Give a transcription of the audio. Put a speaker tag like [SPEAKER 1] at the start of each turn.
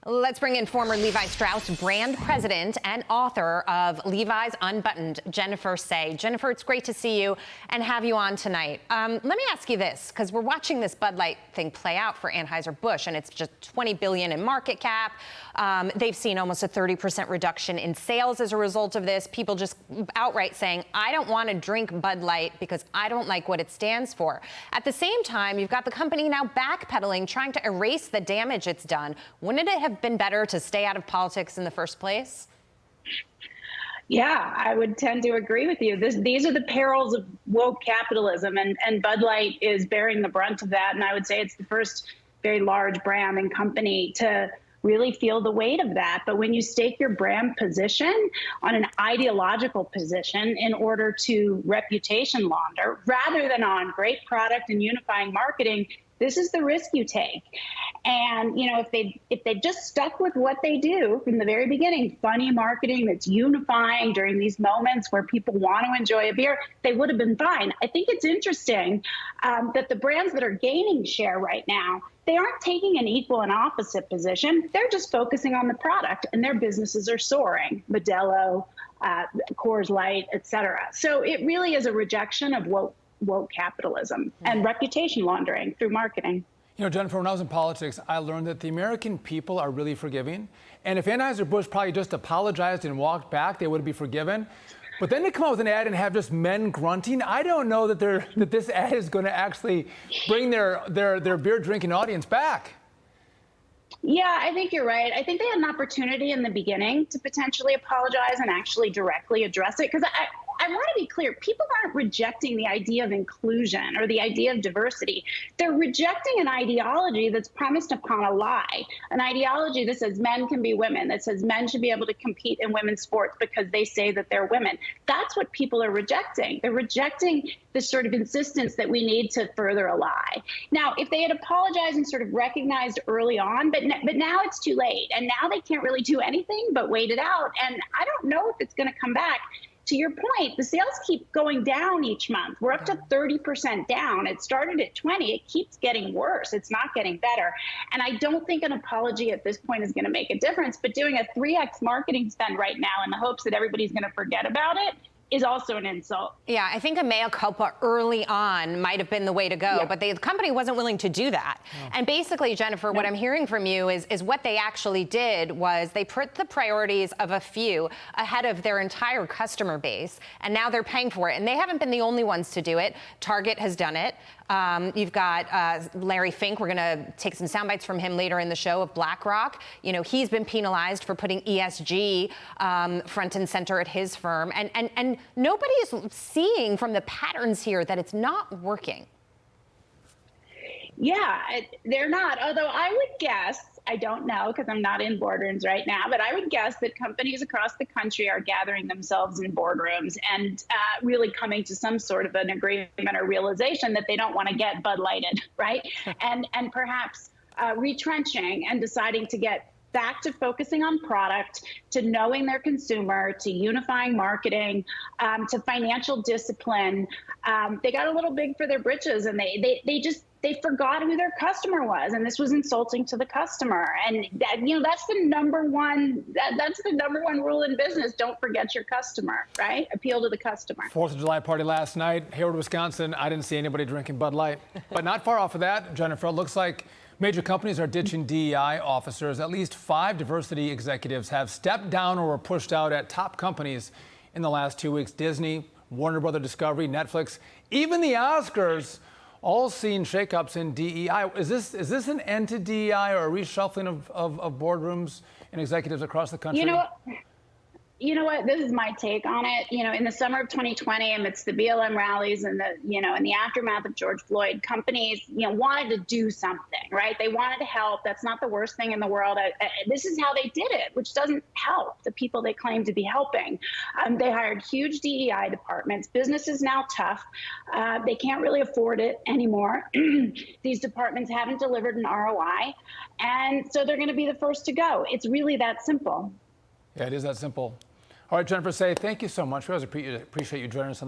[SPEAKER 1] Let's bring in former Levi Strauss brand president and author of Levi's Unbuttoned, Jennifer Sey. Jennifer, it's great to see you and have you on tonight. Let me ask you this, because we're watching this Bud Light thing play out for Anheuser-Busch, and it's just $20 billion in market cap. They've seen almost a 30% reduction in sales as a result of this. People just outright saying, I don't want to drink Bud Light because I don't like what it stands for. At the same time, you've got the company now backpedaling, trying to erase the damage it's done. Wouldn't it have been better to stay out of politics in the first place?
[SPEAKER 2] Yeah, I would tend to agree with you. These are the perils of woke capitalism, and Bud Light is bearing the brunt of that. And I would say it's the first very large brand and company to really feel the weight of that. But when you stake your brand position on an ideological position in order to reputation launder, rather than on great product and unifying marketing, this is the risk you take. And, you know, if they just stuck with what they do from the very beginning, funny marketing that's unifying during these moments where people want to enjoy a beer, they would have been fine. I think it's interesting that the brands that are gaining share right now, they aren't taking an equal and opposite position. They're just focusing on the product, and their businesses are soaring. Modelo, Coors Light, et cetera. So it really is a rejection of woke capitalism and reputation laundering through marketing.
[SPEAKER 3] You know, Jennifer, when I was in politics, I learned that the American people are really forgiving. And if Anheuser-Busch probably just apologized and walked back, they would be forgiven. But then to come out with an ad and have just men grunting, I don't know that this ad is going to actually bring their beer drinking audience back.
[SPEAKER 2] Yeah, I think you're right. I think they had an opportunity in the beginning to potentially apologize and actually directly address it. Because I want to be clear, people aren't rejecting the idea of inclusion or the idea of diversity. They're rejecting an ideology that's premised upon a lie, an ideology that says men can be women, that says men should be able to compete in women's sports because they say that they're women. That's what people are rejecting. They're rejecting this sort of insistence that we need to further a lie. Now, if they had apologized and sort of recognized early on, but now it's too late, and now they can't really do anything but wait it out. And I don't know if it's going to come back. To your point, the sales keep going down each month. We're up to 30% down. It started at 20. It keeps getting worse. It's not getting better. And I don't think an apology at this point is going to make a difference. But doing a 3x marketing spend right now in the hopes that everybody's going to forget about it is also an insult.
[SPEAKER 1] Yeah, I think a mea culpa early on might have been the way to go, but the company wasn't willing to do that. And basically, Jennifer, what I'm hearing from you is what they actually did was they put the priorities of a few ahead of their entire customer base, and now they're paying for it. And they haven't been the only ones to do it. Target has done it. You've got Larry Fink. We're going to take some sound bites from him later in the show of BlackRock. You know, he's been penalized for putting ESG front and center at his firm. And nobody is seeing from the patterns here that it's not working.
[SPEAKER 2] Yeah, they're not. Although I would guess, I don't know because I'm not in boardrooms right now, but I would guess that companies across the country are gathering themselves in boardrooms and really coming to some sort of an agreement or realization that they don't want to get Bud Lighted, right? and perhaps retrenching and deciding to get back to focusing on product, to knowing their consumer, to unifying marketing, to financial discipline. They got a little big for their britches, and they forgot who their customer was, and this was insulting to the customer. And that, you know, that's the number one rule in business. Don't forget your customer, right? Appeal to the customer.
[SPEAKER 3] 4th of July party last night, Hayward, Wisconsin. I didn't see anybody drinking Bud Light, but not far off of that, Jennifer. It looks like major companies are ditching DEI officers. At least 5 diversity executives have stepped down or were pushed out at top companies in the last 2 weeks. Disney, Warner Brothers Discovery, Netflix, even the Oscars, all seeing shakeups in DEI. Is this an end to DEI or a reshuffling of boardrooms and executives across the country?
[SPEAKER 2] You know what? This is my take on it. You know, in the summer of 2020, amidst the BLM rallies and in the aftermath of George Floyd, companies, wanted to do something, right? They wanted to help. That's not the worst thing in the world. This is how they did it, which doesn't help the people they claim to be helping. They hired huge DEI departments. Business is now tough. They can't really afford it anymore. These departments haven't delivered an ROI, and so they're going to be the first to go. It's really that simple.
[SPEAKER 3] Yeah, it is that simple. All right, Jennifer Sey, thank you so much. We always appreciate you joining us on